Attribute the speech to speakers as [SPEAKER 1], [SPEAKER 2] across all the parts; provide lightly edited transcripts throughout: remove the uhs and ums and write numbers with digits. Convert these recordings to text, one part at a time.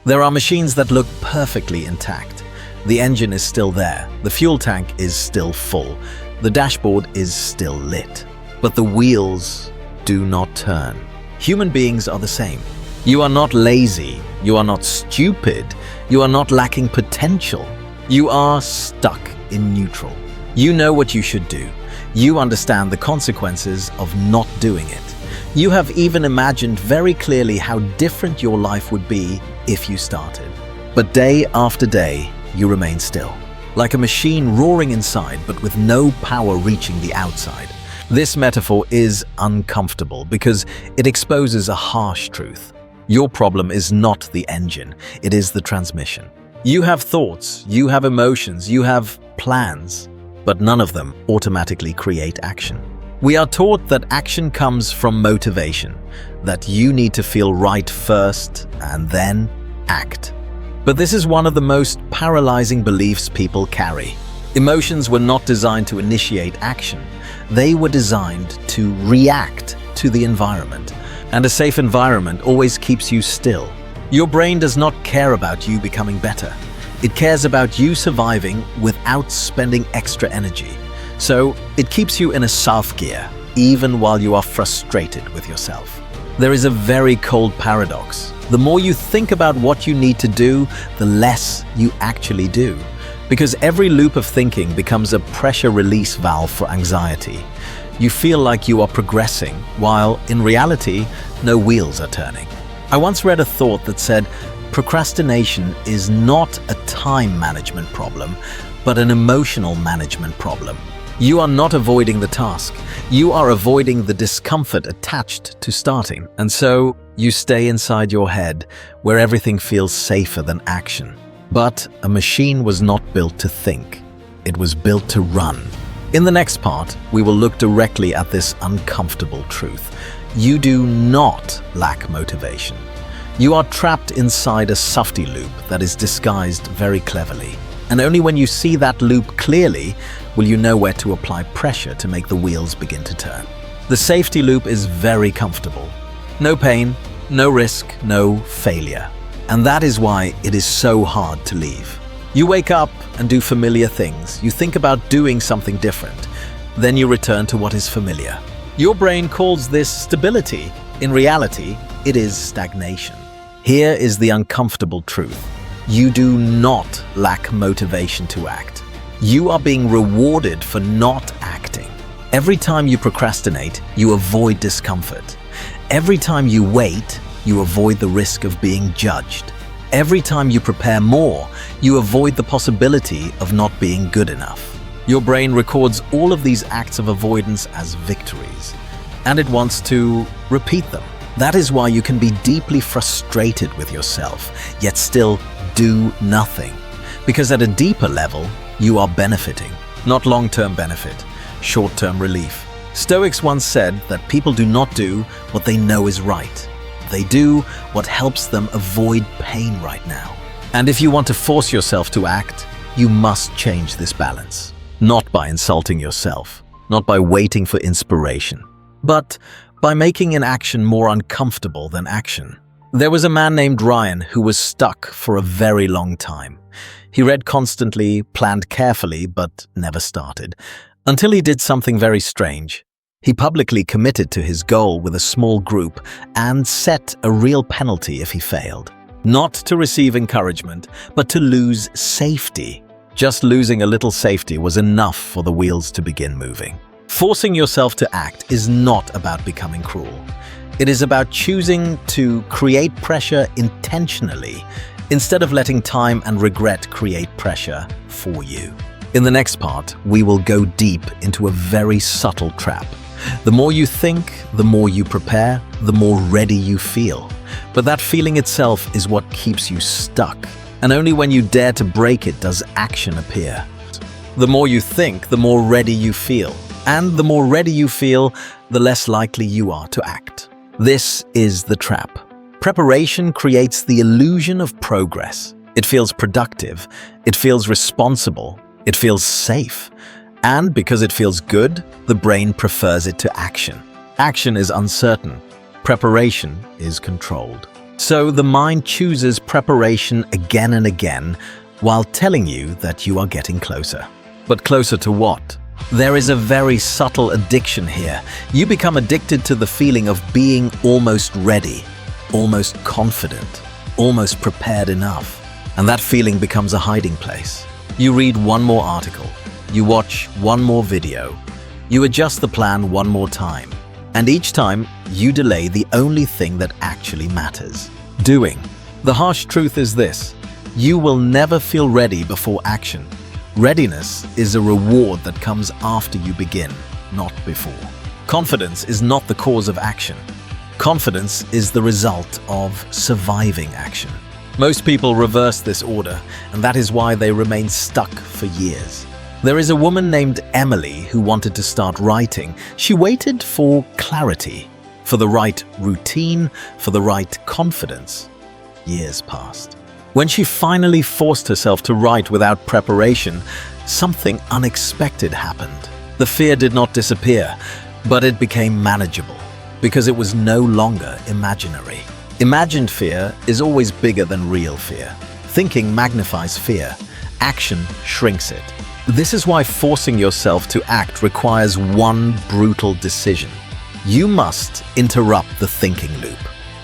[SPEAKER 1] There are machines that look perfectly intact. The engine is still there, the fuel tank is still full, the dashboard is still lit. But the wheels do not turn. Human beings are the same. You are not lazy, you are not stupid, you are not lacking potential. You are stuck in neutral. You know what you should do. You understand the consequences of not doing it. You have even imagined very clearly how different your life would be if you started. But day after day, you remain still, like a machine roaring inside but with no power reaching the outside. This metaphor is uncomfortable because it exposes a harsh truth. Your problem is not the engine, it is the transmission. You have thoughts, you have emotions, you have plans, but none of them automatically create action. We are taught that action comes from motivation, that you need to feel right first and then act. But this is one of the most paralyzing beliefs people carry. Emotions were not designed to initiate action. They were designed to react to the environment. And a safe environment always keeps you still. Your brain does not care about you becoming better. It cares about you surviving without spending extra energy. So it keeps you in a soft gear, even while you are frustrated with yourself. There is a very cold paradox. The more you think about what you need to do, the less you actually do. Because every loop of thinking becomes a pressure release valve for anxiety. You feel like you are progressing, while in reality, no wheels are turning. I once read a thought that said, procrastination is not a time management problem, but an emotional management problem. You are not avoiding the task. You are avoiding the discomfort attached to starting. And so you stay inside your head where everything feels safer than action. But a machine was not built to think. It was built to run. In the next part, we will look directly at this uncomfortable truth. You do not lack motivation. You are trapped inside a safety loop that is disguised very cleverly. And only when you see that loop clearly will you know where to apply pressure to make the wheels begin to turn. The safety loop is very comfortable. No pain, no risk, no failure. And that is why it is so hard to leave. You wake up and do familiar things. You think about doing something different. Then you return to what is familiar. Your brain calls this stability. In reality, it is stagnation. Here is the uncomfortable truth. You do not lack motivation to act. You are being rewarded for not acting. Every time you procrastinate, you avoid discomfort. Every time you wait, you avoid the risk of being judged. Every time you prepare more, you avoid the possibility of not being good enough. Your brain records all of these acts of avoidance as victories, and it wants to repeat them. That is why you can be deeply frustrated with yourself, yet still do nothing. Because at a deeper level, you are benefiting, not long-term benefit, short-term relief. Stoics once said that people do not do what they know is right. They do what helps them avoid pain right now. And if you want to force yourself to act, you must change this balance. Not by insulting yourself, not by waiting for inspiration, but by making inaction more uncomfortable than action. There was a man named Ryan who was stuck for a very long time. He read constantly, planned carefully, but never started, until he did something very strange. He publicly committed to his goal with a small group and set a real penalty if he failed. Not to receive encouragement, but to lose safety. Just losing a little safety was enough for the wheels to begin moving. Forcing yourself to act is not about becoming cruel. It is about choosing to create pressure intentionally instead of letting time and regret create pressure for you. In the next part, we will go deep into a very subtle trap. The more you think, the more you prepare, the more ready you feel. But that feeling itself is what keeps you stuck. And only when you dare to break it does action appear. The more you think, the more ready you feel. And the more ready you feel, the less likely you are to act. This is the trap. Preparation creates the illusion of progress. It feels productive, it feels responsible, it feels safe. And because it feels good, the brain prefers it to action. Action is uncertain. Preparation is controlled. So the mind chooses preparation again and again while telling you that you are getting closer. But closer to what? There is a very subtle addiction here. You become addicted to the feeling of being almost ready, almost confident, almost prepared enough. And that feeling becomes a hiding place. You read one more article, you watch one more video, you adjust the plan one more time. And each time, you delay the only thing that actually matters: doing. The harsh truth is this: you will never feel ready before action. Readiness is a reward that comes after you begin, not before. Confidence is not the cause of action. Confidence is the result of surviving action. Most people reverse this order, and that is why they remain stuck for years. There is a woman named Emily who wanted to start writing. She waited for clarity, for the right routine, for the right confidence. Years passed. When she finally forced herself to write without preparation, something unexpected happened. The fear did not disappear, but it became manageable, because it was no longer imaginary. Imagined fear is always bigger than real fear. Thinking magnifies fear. Action shrinks it. This is why forcing yourself to act requires one brutal decision. You must interrupt the thinking loop.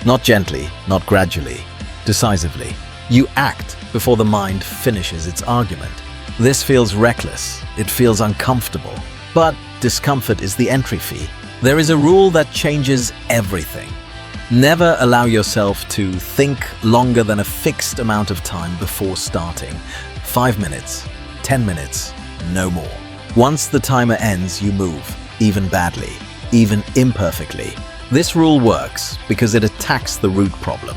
[SPEAKER 1] Not gently, not gradually, decisively. You act before the mind finishes its argument. This feels reckless. It feels uncomfortable. But discomfort is the entry fee. There is a rule that changes everything. Never allow yourself to think longer than a fixed amount of time before starting. 5 minutes, 10 minutes, no more. Once the timer ends, you move, even badly, even imperfectly. This rule works because it attacks the root problem.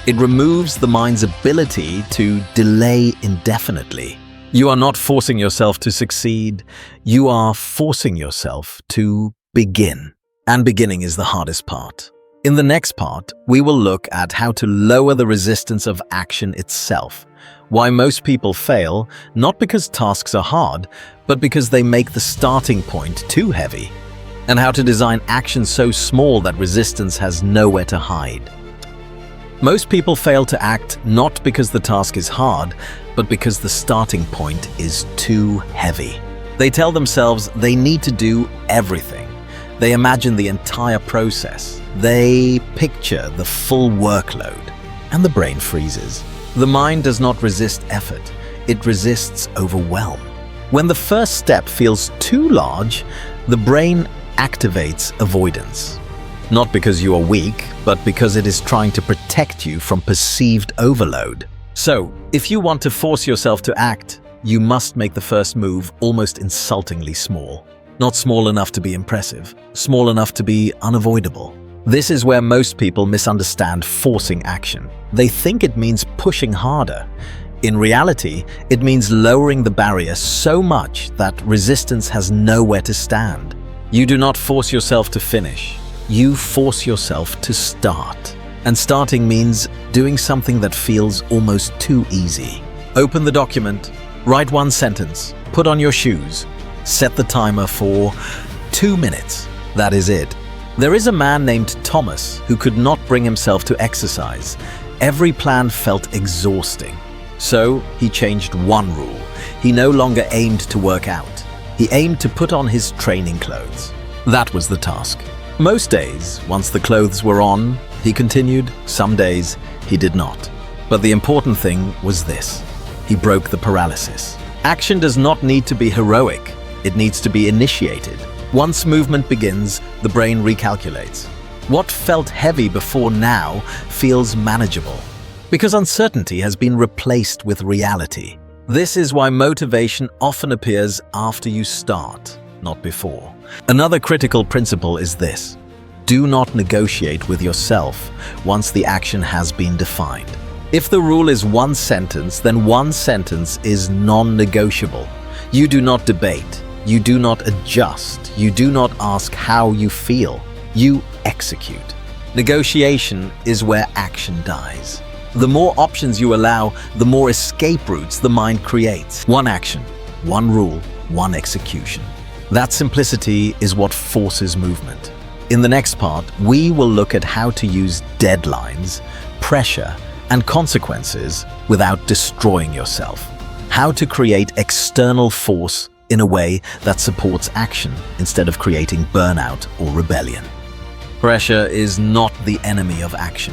[SPEAKER 1] It removes the mind's ability to delay indefinitely. You are not forcing yourself to succeed. You are forcing yourself to begin. And beginning is the hardest part. In the next part, we will look at how to lower the resistance of action itself, why most people fail, not because tasks are hard, but because they make the starting point too heavy, and how to design action so small that resistance has nowhere to hide. Most people fail to act not because the task is hard, but because the starting point is too heavy. They tell themselves they need to do everything. They imagine the entire process. They picture the full workload, and the brain freezes. The mind does not resist effort. It resists overwhelm. When the first step feels too large, the brain activates avoidance. Not because you are weak, but because it is trying to protect you from perceived overload. So, if you want to force yourself to act, you must make the first move almost insultingly small. Not small enough to be impressive, small enough to be unavoidable. This is where most people misunderstand forcing action. They think it means pushing harder. In reality, it means lowering the barrier so much that resistance has nowhere to stand. You do not force yourself to finish. You force yourself to start. And starting means doing something that feels almost too easy. Open the document, write one sentence, put on your shoes, set the timer for 2 minutes. That is it. There is a man named Thomas who could not bring himself to exercise. Every plan felt exhausting. So he changed one rule. He no longer aimed to work out. He aimed to put on his training clothes. That was the task. Most days, once the clothes were on, he continued. Some days, he did not. But the important thing was this: he broke the paralysis. Action does not need to be heroic. It needs to be initiated. Once movement begins, the brain recalculates. What felt heavy before now feels manageable, because uncertainty has been replaced with reality. This is why motivation often appears after you start, not before. Another critical principle is this: do not negotiate with yourself once the action has been defined. If the rule is one sentence, then one sentence is non-negotiable. You do not debate. You do not adjust. You do not ask how you feel. You execute. Negotiation is where action dies. The more options you allow, the more escape routes the mind creates. One action, one rule, one execution. That simplicity is what forces movement. In the next part, we will look at how to use deadlines, pressure, and consequences without destroying yourself. How to create external force in a way that supports action instead of creating burnout or rebellion. Pressure is not the enemy of action.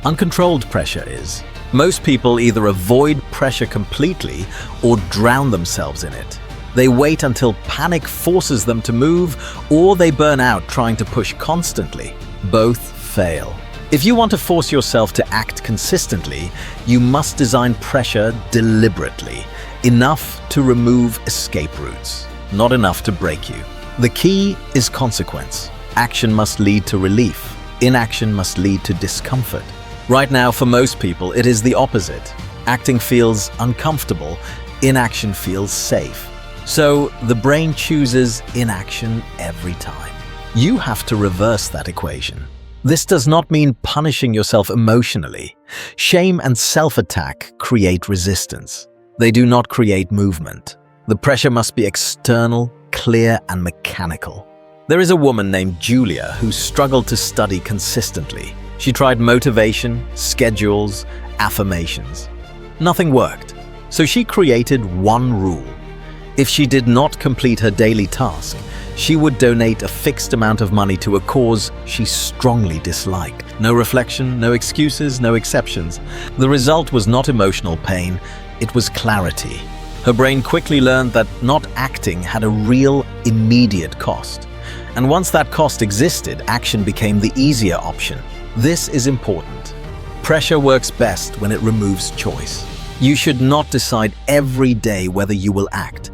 [SPEAKER 1] Uncontrolled pressure is. Most people either avoid pressure completely or drown themselves in it. They wait until panic forces them to move, or they burn out trying to push constantly. Both fail. If you want to force yourself to act consistently, you must design pressure deliberately, enough to remove escape routes, not enough to break you. The key is consequence. Action must lead to relief. Inaction must lead to discomfort. Right now, for most people, it is the opposite. Acting feels uncomfortable, inaction feels safe. So the brain chooses inaction every time. You have to reverse that equation. This does not mean punishing yourself emotionally. Shame and self-attack create resistance. They do not create movement. The pressure must be external, clear, and mechanical. There is a woman named Julia who struggled to study consistently. She tried motivation, schedules, affirmations. Nothing worked. So she created one rule. If she did not complete her daily task, she would donate a fixed amount of money to a cause she strongly disliked. No reflection, no excuses, no exceptions. The result was not emotional pain, it was clarity. Her brain quickly learned that not acting had a real, immediate cost. And once that cost existed, action became the easier option. This is important. Pressure works best when it removes choice. You should not decide every day whether you will act.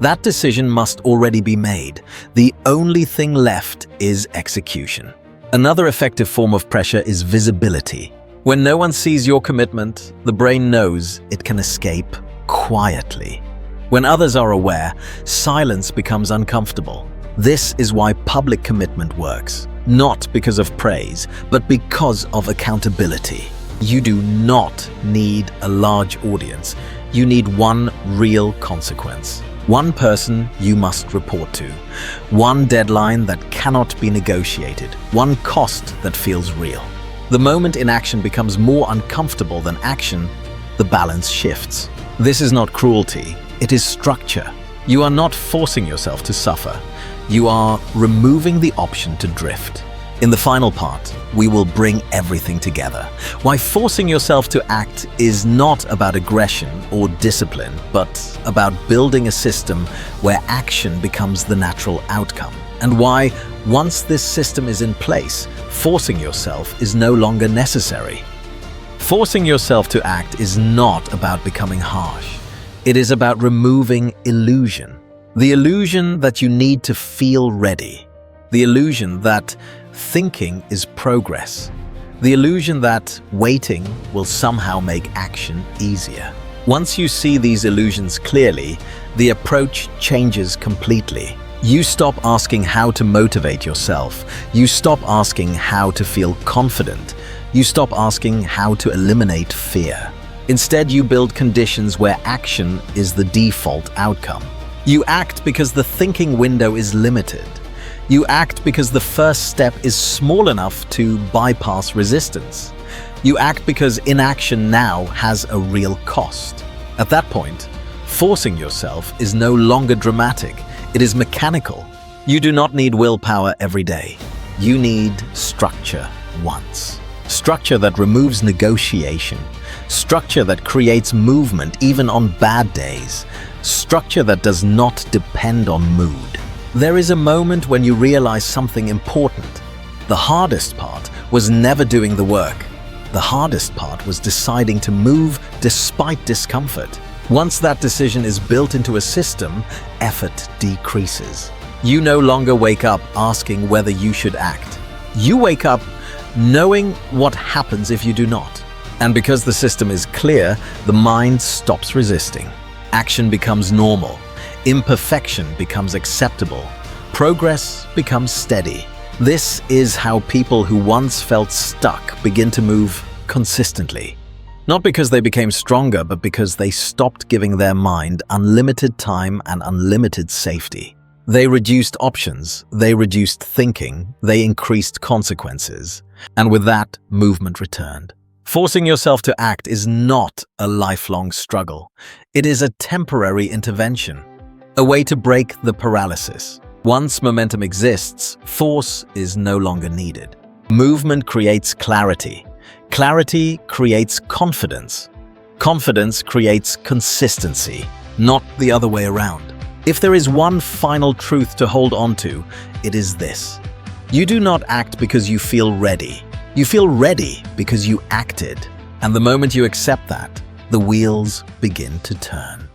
[SPEAKER 1] That decision must already be made. The only thing left is execution. Another effective form of pressure is visibility. When no one sees your commitment, the brain knows it can escape quietly. When others are aware, silence becomes uncomfortable. This is why public commitment works, not because of praise, but because of accountability. You do not need a large audience. You need one real consequence. One person you must report to. One deadline that cannot be negotiated. One cost that feels real. The moment inaction becomes more uncomfortable than action, the balance shifts. This is not cruelty, it is structure. You are not forcing yourself to suffer. You are removing the option to drift. In the final part, we will bring everything together. Why forcing yourself to act is not about aggression or discipline, but about building a system where action becomes the natural outcome. And why, once this system is in place, forcing yourself is no longer necessary. Forcing yourself to act is not about becoming harsh. It is about removing illusion. The illusion that you need to feel ready. The illusion that thinking is progress. The illusion that waiting will somehow make action easier. Once you see these illusions clearly, the approach changes completely. You stop asking how to motivate yourself. You stop asking how to feel confident. You stop asking how to eliminate fear. Instead, you build conditions where action is the default outcome. You act because the thinking window is limited. You act because the first step is small enough to bypass resistance. You act because inaction now has a real cost. At that point, forcing yourself is no longer dramatic, it is mechanical. You do not need willpower every day. You need structure once. Structure that removes negotiation. Structure that creates movement even on bad days. Structure that does not depend on mood. There is a moment when you realize something important. The hardest part was never doing the work. The hardest part was deciding to move despite discomfort. Once that decision is built into a system, effort decreases. You no longer wake up asking whether you should act. You wake up knowing what happens if you do not. And because the system is clear, the mind stops resisting. Action becomes normal. Imperfection becomes acceptable. Progress becomes steady. This is how people who once felt stuck begin to move consistently. Not because they became stronger, but because they stopped giving their mind unlimited time and unlimited safety. They reduced options, they reduced thinking, they increased consequences. And with that, movement returned. Forcing yourself to act is not a lifelong struggle. It is a temporary intervention, a way to break the paralysis. Once momentum exists, force is no longer needed. Movement creates clarity. Clarity creates confidence. Confidence creates consistency, not the other way around. If there is one final truth to hold on to, it is this. You do not act because you feel ready. You feel ready because you acted. And the moment you accept that, the wheels begin to turn.